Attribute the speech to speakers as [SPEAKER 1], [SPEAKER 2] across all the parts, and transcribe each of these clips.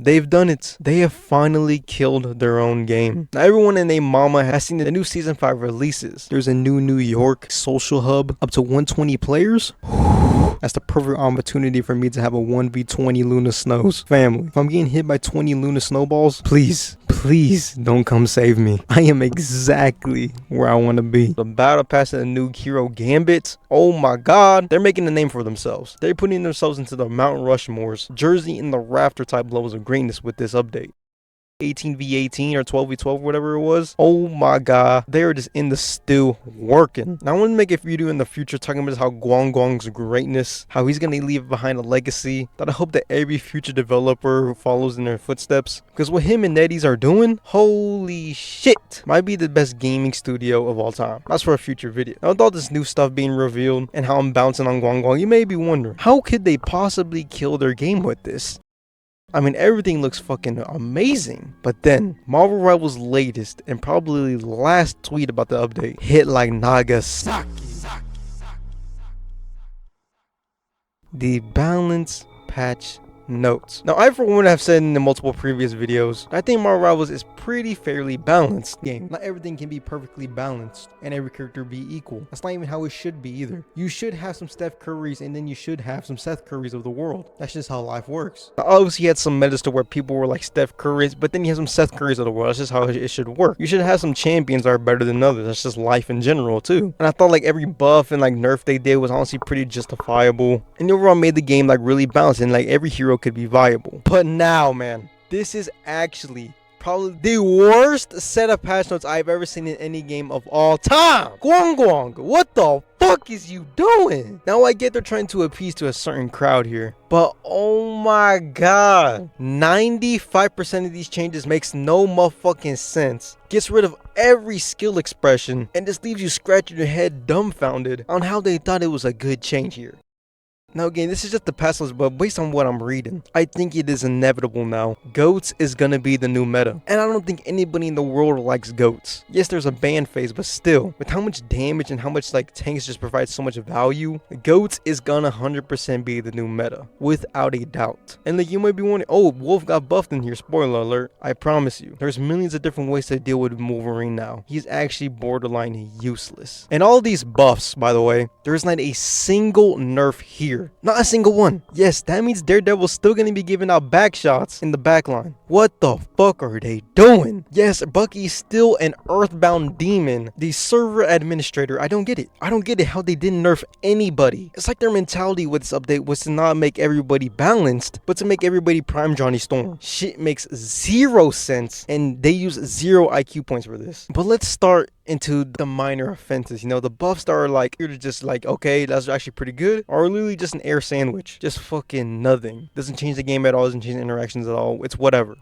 [SPEAKER 1] They've done it. They have finally killed their own game. Now everyone and their mama has seen the new Season 5 releases. There's a new New York social hub up to 120 players. That's the perfect opportunity for me to have a 1v20 Luna Snows family. If I'm getting hit by 20 Luna Snowballs, please don't come save me. I am exactly where I want to be. The battle pass and the new hero Gambit. Oh my god. They're making a name for themselves. They're putting themselves into the Mount Rushmores, Jersey in the Rafter type levels of greatness with this update. 18v18 or 12v12, whatever it was. Oh my god, they're just in the stew working. Now I want to make a video in the future talking about how Guang's greatness, how he's gonna leave behind a legacy that I hope that every future developer follows in their footsteps, because what him and Netties are doing, holy shit, might be the best gaming studio of all time. That's for a future video. Now with all this new stuff being revealed and how I'm bouncing on Guang, you may be wondering, how could they possibly kill their game with this? I mean, everything looks fucking amazing. But then, Marvel Rivals' latest and probably last tweet about the update hit like Nagasaki. The balance patch notes. Now, I for one have said in the multiple previous videos, I think Marvel Rivals is pretty fairly balanced game. Not everything can be perfectly balanced and every character be equal. That's not even how it should be either. You should have some Steph Currys and then you should have some Seth Currys of the world. That's just how life works. Now, obviously, you had some metas to where people were like Steph Currys, but then you have some Seth Currys of the world. That's just how it should work. You should have some champions that are better than others. That's just life in general too. And I thought like every buff and like nerf they did was honestly pretty justifiable. And the overall made the game like really balanced and like every hero could be viable. But now, man, this is actually probably the worst set of patch notes I've ever seen in any game of all time. Guang, what the fuck is you doing? Now I get they're trying to appease to a certain crowd here, but oh my god, 95% of these changes makes no motherfucking sense. Gets rid of every skill expression and just leaves you scratching your head dumbfounded on how they thought it was a good change here. Now again, this is just the patch list, but based on what I'm reading, I think it is inevitable now. Goats is gonna be the new meta. And I don't think anybody in the world likes goats. Yes, there's a ban phase, but still, with how much damage and how much like tanks just provide so much value, goats is gonna 100% be the new meta, without a doubt. And like you might be wondering, oh, Wolf got buffed in here, spoiler alert. I promise you, there's millions of different ways to deal with Wolverine now. He's actually borderline useless. And all these buffs, by the way, there's not a single nerf here. Not a single one. Yes, that means Daredevil's still gonna be giving out back shots in the backline. What the fuck are they doing? Yes, Bucky's still an earthbound demon. The server administrator, I don't get it. I don't get it how they didn't nerf anybody. It's like their mentality with this update was to not make everybody balanced, but to make everybody prime Johnny Storm. Shit makes zero sense, and they use 0 IQ points for this. But let's start into the minor offenses. You know, the buffs that are like, you're just like, okay, that's actually pretty good, or literally just an air sandwich. Just fucking nothing. Doesn't change the game at all, doesn't change the interactions at all. It's whatever.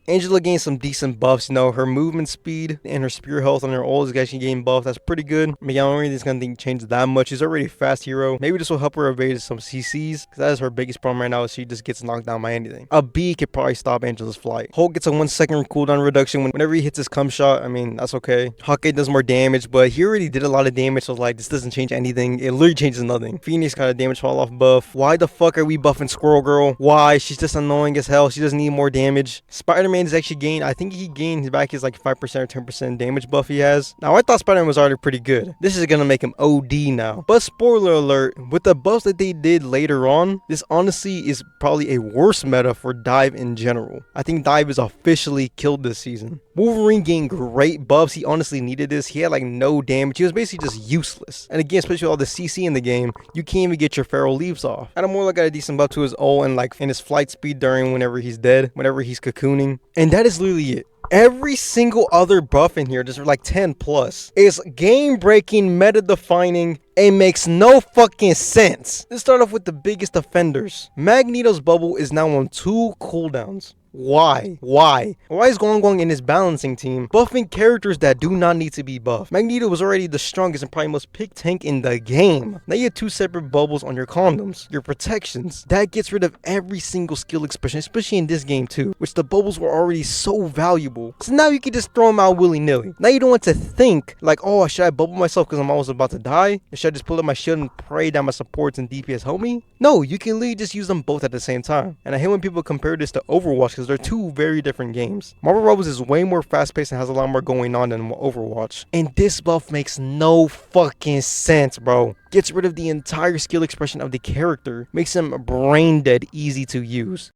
[SPEAKER 1] Angela gained some decent buffs, you know, her movement speed and her spear health on her ult is actually getting buffed. That's pretty good. I mean, I don't really think it's gonna change that much. She's already a fast hero. Maybe this will help her evade some CCs, because that is her biggest problem right now, is she just gets knocked down by anything. A B could probably stop Angela's flight. Hulk gets a 1 second cooldown reduction whenever he hits his cum shot. I mean, that's okay. Hawkeye does more damage, but he already did a lot of damage, so like, this doesn't change anything. It literally changes nothing. Phoenix got a damage fall off buff. Why the fuck are we buffing Squirrel Girl? Why? She's just annoying as hell. She doesn't need more damage. Spider-Man is actually gained, I think he gained back his like 5% or 10% damage buff he has. Now, I thought Spider-Man was already pretty good. This is gonna make him OD now. But spoiler alert, with the buffs that they did later on, this honestly is probably a worse meta for Dive in general. I think Dive is officially killed this season. Wolverine gained great buffs. He honestly needed this. He had like no damage. He was basically just useless. And again, especially with all the CC in the game, you can't even get your feral leaves off. And more like got a decent buff to his ult and like in his flight speed during whenever he's dead, whenever he's cocooning. And that is literally it. Every single other buff in here, just like 10 plus, is game-breaking, meta-defining, and makes no fucking sense. Let's start off with the biggest offenders. Magneto's bubble is now on 2 cooldowns. Why? Why is Guang in his balancing team buffing characters that do not need to be buffed? Magneto was already the strongest and probably most picked tank in the game. Now you have 2 separate bubbles on your condoms, your protections. That gets rid of every single skill expression, especially in this game too, which the bubbles were already so valuable. unstoppable. So now you can just throw them out willy-nilly. Now you don't want to think like, oh, should I bubble myself because I'm almost about to die? Or should I just pull up my shield and pray down my supports and DPS homie? No, you can literally just use them both at the same time. And I hate when people compare this to Overwatch because they're two very different games. Marvel Rivals is way more fast-paced and has a lot more going on than Overwatch. And this buff makes no fucking sense, bro. Gets rid of the entire skill expression of the character, makes him brain dead easy to use.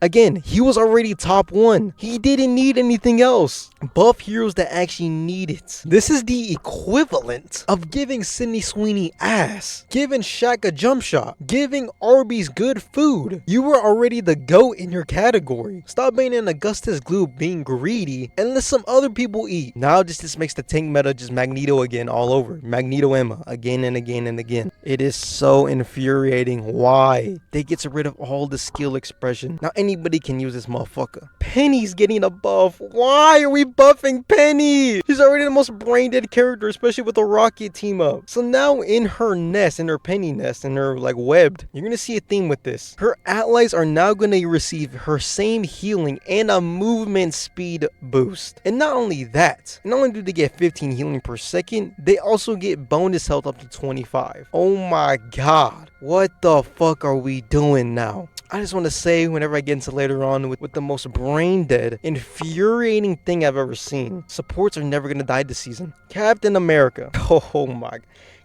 [SPEAKER 1] Again, he was already top 1. He didn't need anything else. Buff heroes that actually need it. This is the equivalent of giving Sydney Sweeney ass, giving Shaq a jump shot, giving Arby's good food. You were already the GOAT in your category. Stop being an Augustus Gloop being greedy and let some other people eat. Now this makes the tank meta just Magneto again all over. Magneto Emma again and again and again. It is so infuriating. Why? They get rid of all the skill expression. Now anybody can use this motherfucker. Penny's getting a buff. Why are we buffing Penny? She's already the most brain dead character, especially with the Rocket team up. So now in her nest, in her Penny nest, in her like webbed, you're gonna see a theme with this. Her allies are now gonna receive her same healing and a movement speed boost. And not only that, not only do they get 15 healing per second, they also get bonus health up to 25. Oh my god. What the fuck are we doing now? I just want to say, whenever I get into later on with the most brain dead, infuriating thing I've ever seen. Supports are never going to die this season. Captain America. Oh my.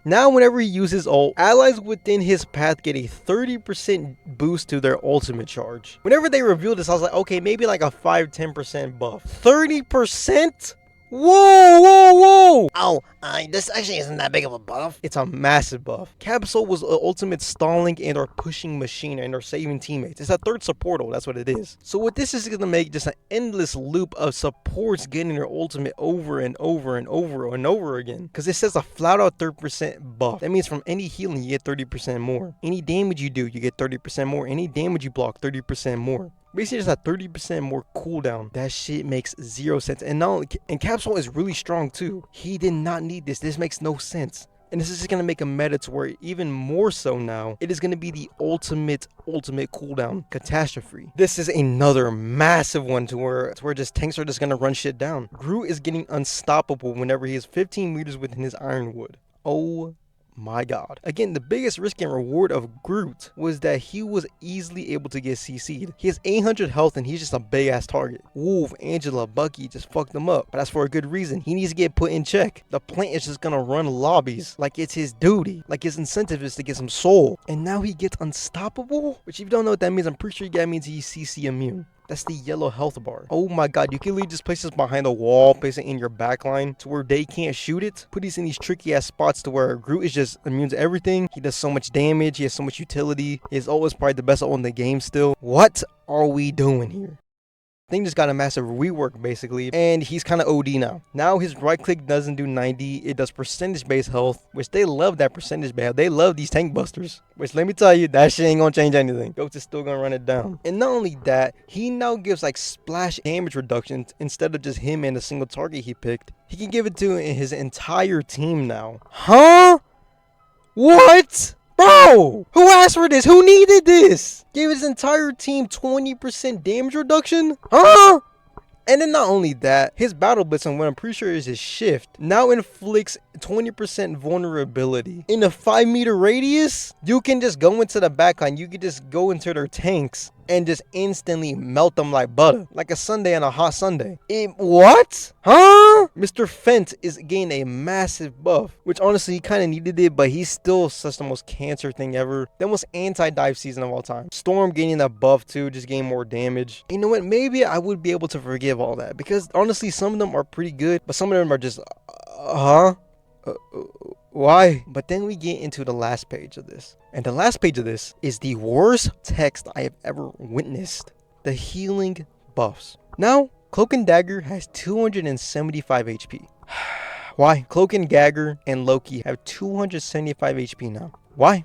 [SPEAKER 1] Now whenever he uses ult, allies within his path get a 30% boost to their ultimate charge. Whenever they revealed this, I was like, okay, maybe like a 5-10% buff. 30%? Whoa, whoa, whoa!
[SPEAKER 2] Oh, this actually isn't that big of a buff.
[SPEAKER 1] It's a massive buff. Capsule was an ultimate stalling and or pushing machine and or saving teammates. It's a third support ult, that's what it is. So what this is going to make just an endless loop of supports getting their ultimate over and over and over and over again. Because it says a flat out 30% buff. That means from any healing you get 30% more. Any damage you do, you get 30% more. Any damage you block, 30% more. Basically just a 30% more cooldown. That shit makes zero sense. And now, and Capsule is really strong too. He did not need this. This makes no sense. And this is just going to make a meta to where even more so now, it is going to be the ultimate cooldown catastrophe. This is another massive one to where just tanks are just going to run shit down. Groot is getting unstoppable whenever he is 15 meters within his Ironwood. Oh my god. Again, the biggest risk and reward of Groot was that he was easily able to get CC'd. He has 800 health and he's just a big ass target. Wolf, Angela, Bucky just fucked him up. But that's for a good reason. He needs to get put in check. The plant is just gonna run lobbies like it's his duty. Like his incentive is to get some soul. And now he gets unstoppable? Which if you don't know what that means, I'm pretty sure that means he's CC immune. That's the yellow health bar. Oh my god, you can literally just place this behind a wall, place it in your backline to where they can't shoot it. Put these in these tricky ass spots to where Groot is just immune to everything. He does so much damage, he has so much utility. His ult is probably the best ult in the game still. What are we doing here? Thing just got a massive rework basically, and he's kind of OD now. Now his right click doesn't do 90, it does percentage based health, which they love that percentage based health. They love these tank busters, which let me tell you, that shit ain't gonna change anything. Goats is still gonna run it down. And not only that, he now gives like splash damage reductions instead of just him and a single target he picked. He can give it to his entire team now. Huh? What? Bro, who asked for this? Who needed this? Gave his entire team 20% damage reduction? Huh? And then not only that, his battle blitz on what I'm pretty sure is his shift now inflicts 20% vulnerability. In a 5-meter radius, you can just go into the backline. You can just go into their tanks and just instantly melt them like butter. Like a sundae on a hot Sunday. What? Huh? Mr. Fent is getting a massive buff, which honestly he kind of needed it, but he's still such the most cancer thing ever. The most anti-dive season of all time. Storm getting that buff too, just getting more damage. You know what? Maybe I would be able to forgive all that because honestly some of them are pretty good, but some of them are just, why? But then we get into the last page of this. And the last page of this is the worst text I have ever witnessed. The healing buffs. Now, Cloak and Dagger has 275 HP. Why? Cloak and Dagger and Loki have 275 HP now. Why?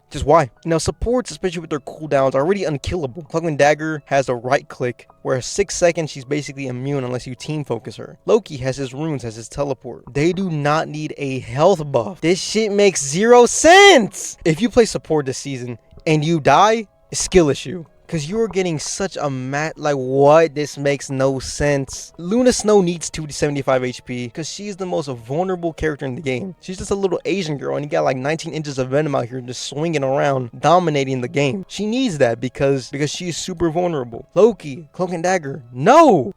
[SPEAKER 1] Just why? Now, supports, especially with their cooldowns, are already unkillable. Cloak and Dagger has a right click, where 6 seconds she's basically immune unless you team focus her. Loki has his runes, has his teleport. They do not need a health buff. This shit makes zero sense! If you play support this season and you die, it's skill issue. because you are getting such a like what? This makes no sense. Luna Snow needs 275 HP because she's the most vulnerable character in the game. She's just a little Asian girl and you got like 19 inches of venom out here just swinging around, dominating the game. She needs that because she's super vulnerable. Loki, Cloak and Dagger, no!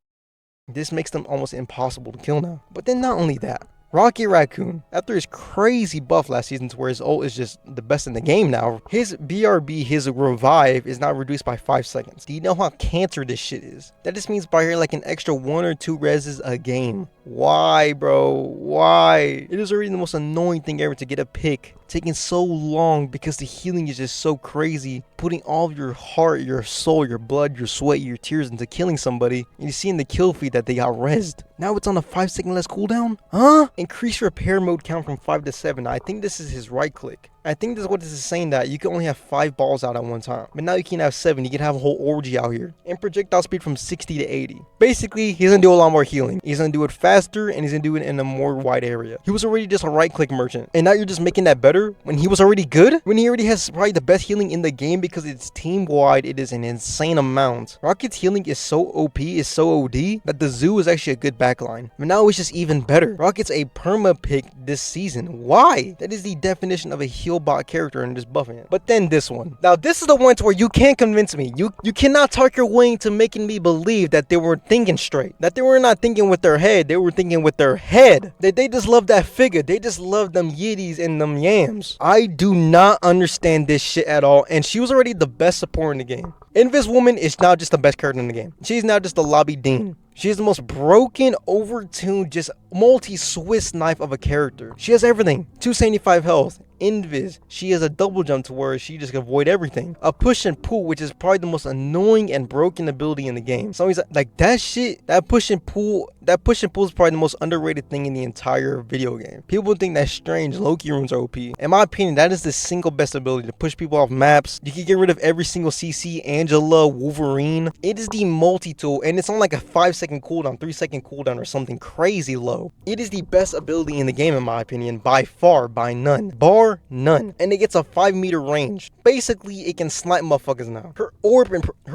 [SPEAKER 1] This makes them almost impossible to kill now. But then not only that, Rocket Raccoon, after his crazy buff last season to where his ult is just the best in the game now, his BRB, his revive, is now reduced by 5 seconds. Do you know how cancer this shit is? That just means by here like an extra 1 or 2 reses a game. Why, bro? Why? It is already the most annoying thing ever to get a pick. Taking so long because the healing is just so crazy. Putting all of your heart, your soul, your blood, your sweat, your tears into killing somebody. And you see in the kill feed that they got rezzed. Now it's on a 5 second less cooldown? Huh? Increase repair mode count from 5 to 7. I think this is his right click. I think this is what this is saying, that you can only have 5 balls out at one time. But now you can have 7. You can have a whole orgy out here. And projectile speed from 60 to 80. Basically, he's gonna do a lot more healing. He's gonna do it faster and he's gonna do it in a more wide area. He was already just a right click merchant. And now you're just making that better when he was already good? When he already has probably the best healing in the game because it's team wide. It is an insane amount. Rocket's healing is so OP, is so OD that the Zoo is actually a good backline. But now it's just even better. Rocket's a perma pick this season. Why? That is the definition of a heal bot character and just buffing it. But then this one. Now this is the one to where you can't convince me. You cannot talk your way into making me believe that they were thinking straight. That they were not thinking with their head. They were thinking with their head. That they just love that figure. They just love them yiddies and them yams. I do not understand this shit at all. And she was already the best support in the game. Invis Woman is now just the best character in the game. She's now just the lobby dean. She is the most broken, overtuned, just multi-Swiss knife of a character. She has everything. 275 health. Invis. She has a double jump to where she just can avoid everything. A push and pull, which is probably the most annoying and broken ability in the game. So he's like that shit, that push and pull is probably the most underrated thing in the entire video game. People think that strange Loki runes are OP. In my opinion, that is the single best ability to push people off maps. You can get rid of every single CC, Angela, Wolverine. It is the multi-tool and it's on like a 5 second cooldown, 3 second cooldown or something crazy low. It is the best ability in the game in my opinion, by far, by none. Bar none. And it gets a 5 meter range. Basically, it can snipe motherfuckers now. Her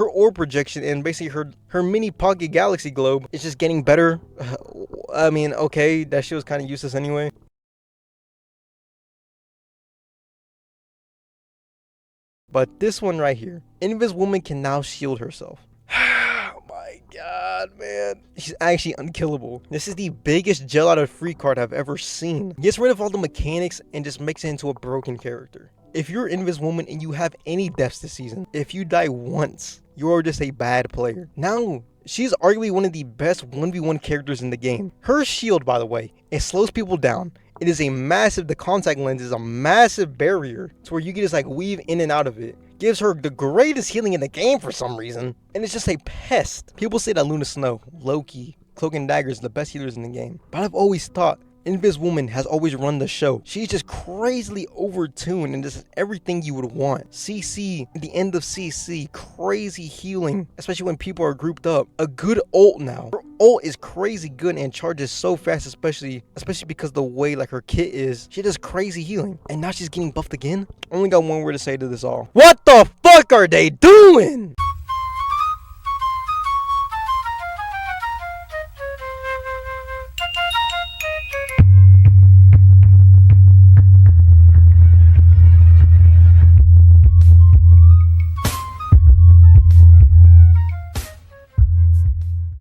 [SPEAKER 1] orb projection and basically her mini pocket galaxy globe is just getting better. I mean, okay, that shit was kind of useless anyway. But this one right here, Invis Woman can now shield herself. God, man. She's actually unkillable. This is the biggest gel out of free card I've ever seen. Gets rid of all the mechanics and just makes it into a broken character. If you're Invis Woman and you have any deaths this season, if you die once, you're just a bad player. Now, she's arguably one of the best 1v1 characters in the game. Her shield, by the way, it slows people down. It is a massive, the contact lens is a massive barrier to where you can just like weave in and out of it. Gives her the greatest healing in the game for some reason. And it's just a pest. People say that Luna Snow, Loki, Cloak and Dagger is the best healers in the game. But I've always thought Invis Woman has always run the show. She's just crazily overtuned and just everything you would want. CC, the end of CC, crazy healing, especially when people are grouped up. A good ult now. Her ult is crazy good and charges so fast, especially because the way like her kit is. She does crazy healing. And now she's getting buffed again? Only got one word to say to this all. What the fuck are they doing?